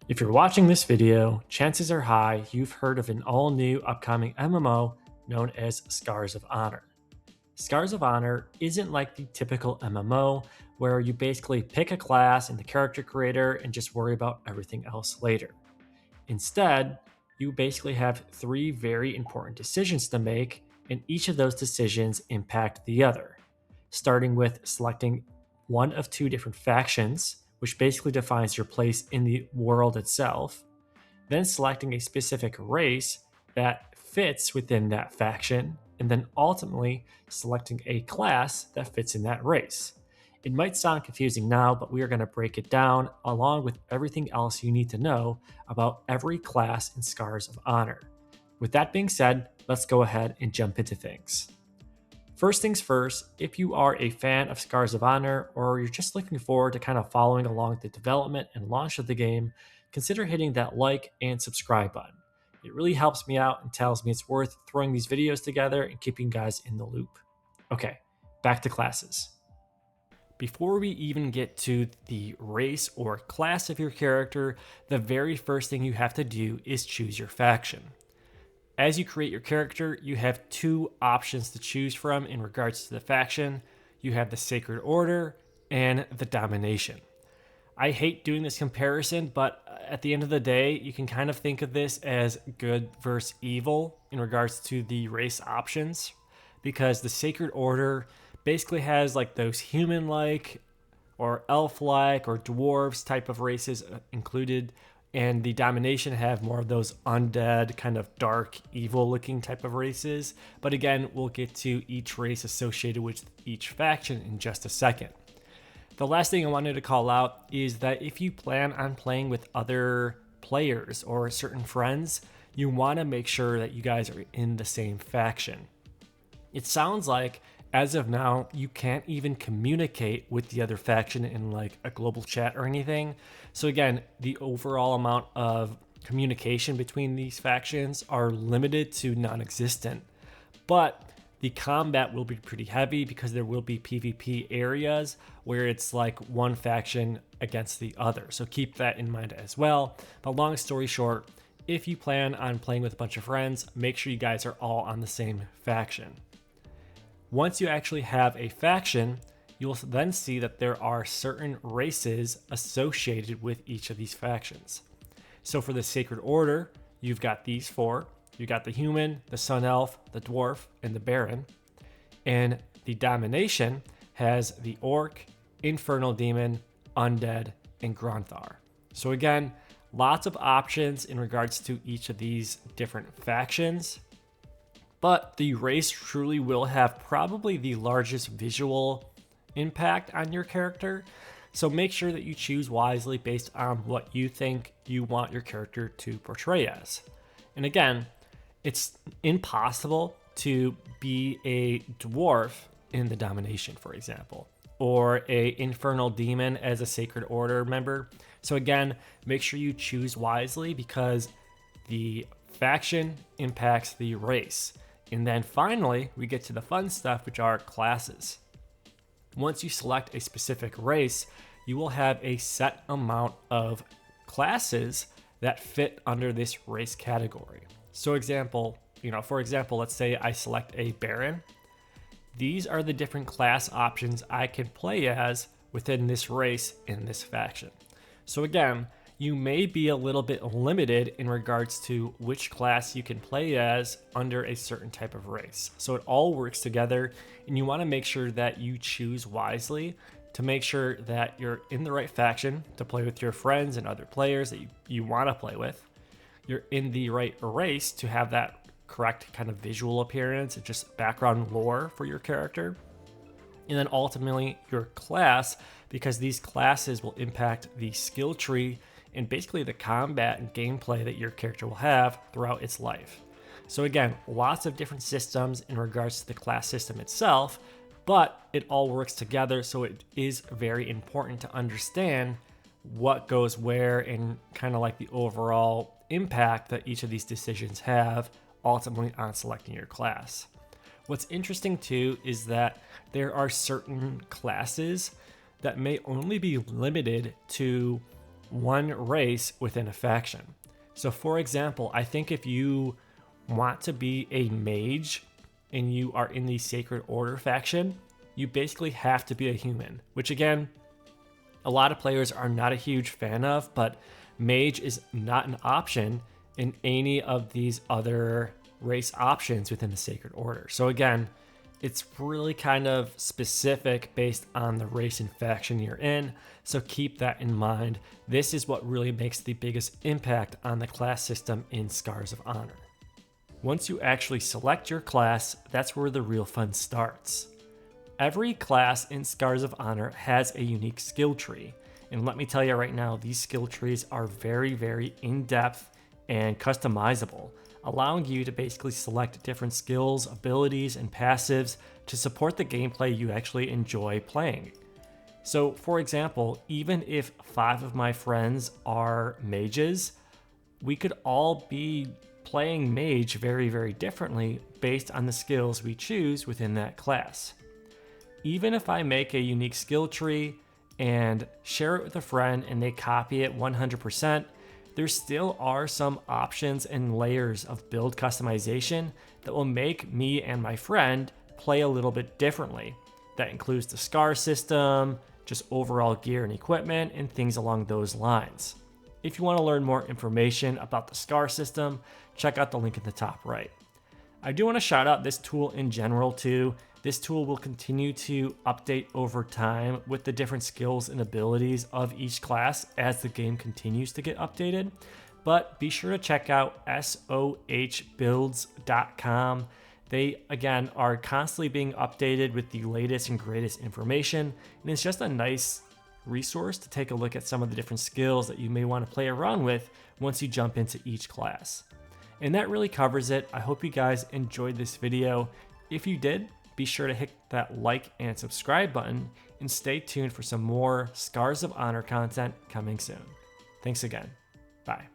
If you're watching this video, chances are high you've heard of an all-new upcoming MMO known as Scars of Honor. Scars of Honor isn't like the typical MMO where you basically pick a class in the character creator and just worry about everything else later. Instead, you basically have three very important decisions to make, and each of those decisions impact the other. Starting with selecting one of two different factions, which basically defines your place in the world itself, then selecting a specific race that fits within that faction, and then ultimately selecting a class that fits in that race. It might sound confusing now, but we are going to break it down along with everything else you need to know about every class in Scars of Honor. With that being said, let's go ahead and jump into things. First things first, if you are a fan of Scars of Honor or you're just looking forward to kind of following along the development and launch of the game, consider hitting that like and subscribe button. It really helps me out and tells me it's worth throwing these videos together and keeping you guys in the loop. Okay, back to classes. Before we even get to the race or class of your character, the very first thing you have to do is choose your faction. As you create your character, you have two options to choose from in regards to the faction. You have the Sacred Order and the Domination. I hate doing this comparison, but at the end of the day, you can kind of think of this as good versus evil in regards to the race options, because the Sacred Order basically has like those human-like or elf-like or dwarves type of races included, and the Domination have more of those undead, kind of dark, evil-looking type of races. But again, we'll get to each race associated with each faction in just a second. The last thing I wanted to call out is that if you plan on playing with other players or certain friends, you want to make sure that you guys are in the same faction. It sounds like, as of now, you can't even communicate with the other faction in like a global chat or anything. So again, the overall amount of communication between these factions are limited to non-existent. But the combat will be pretty heavy because there will be PvP areas where it's like one faction against the other. So keep that in mind as well. But long story short, if you plan on playing with a bunch of friends, make sure you guys are all on the same faction. Once you actually have a faction, you will then see that there are certain races associated with each of these factions. So for the Sacred Order, you've got these four. You got the human, the sun elf, the dwarf, and the baron. And the Domination has the orc, infernal demon, undead, and Gronthar. So again, lots of options in regards to each of these different factions. But the race truly will have probably the largest visual impact on your character. So make sure that you choose wisely based on what you think you want your character to portray as. And again, it's impossible to be a dwarf in the Domination, for example, or a infernal demon as a Sacred Order member. So again, make sure you choose wisely because the faction impacts the race. And then finally, we get to the fun stuff, which are classes. Once you select a specific race, you will have a set amount of classes that fit under this race category. So for example, let's say I select a Baron. These are the different class options I can play as within this race in this faction. So again, you may be a little bit limited in regards to which class you can play as under a certain type of race. So it all works together, and you want to make sure that you choose wisely to make sure that you're in the right faction to play with your friends and other players that you want to play with. You're in the right race to have that correct kind of visual appearance and just background lore for your character. And then ultimately your class, because these classes will impact the skill tree and basically the combat and gameplay that your character will have throughout its life. So again, lots of different systems in regards to the class system itself, but it all works together, so it is very important to understand what goes where and kind of like the overall impact that each of these decisions have ultimately on selecting your class. What's interesting too is that there are certain classes that may only be limited to one race within a faction. So, for example, I think if you want to be a mage and you are in the Sacred Order faction, you basically have to be a human, which again, a lot of players are not a huge fan of, but mage is not an option in any of these other race options within the Sacred Order. So again, it's really kind of specific based on the race and faction you're in, so keep that in mind. This is what really makes the biggest impact on the class system in Scars of Honor. Once you actually select your class, that's where the real fun starts. Every class in Scars of Honor has a unique skill tree, and let me tell you right now, these skill trees are very, very in-depth and customizable, allowing you to basically select different skills, abilities, and passives to support the gameplay you actually enjoy playing. So, for example, even if 5 of my friends are mages, we could all be playing mage very, very differently based on the skills we choose within that class. Even if I make a unique skill tree and share it with a friend and they copy it 100%, there still are some options and layers of build customization that will make me and my friend play a little bit differently. That includes the scar system, just overall gear and equipment, and things along those lines. If you want to learn more information about the scar system, check out the link in the top right. I do want to shout out this tool in general too. This tool will continue to update over time with the different skills and abilities of each class as the game continues to get updated. But be sure to check out sohbuilds.com. They, again, are constantly being updated with the latest and greatest information, and it's just a nice resource to take a look at some of the different skills that you may want to play around with once you jump into each class. And that really covers it. I hope you guys enjoyed this video. If you did, be sure to hit that like and subscribe button and stay tuned for some more Scars of Honor content coming soon. Thanks again. Bye.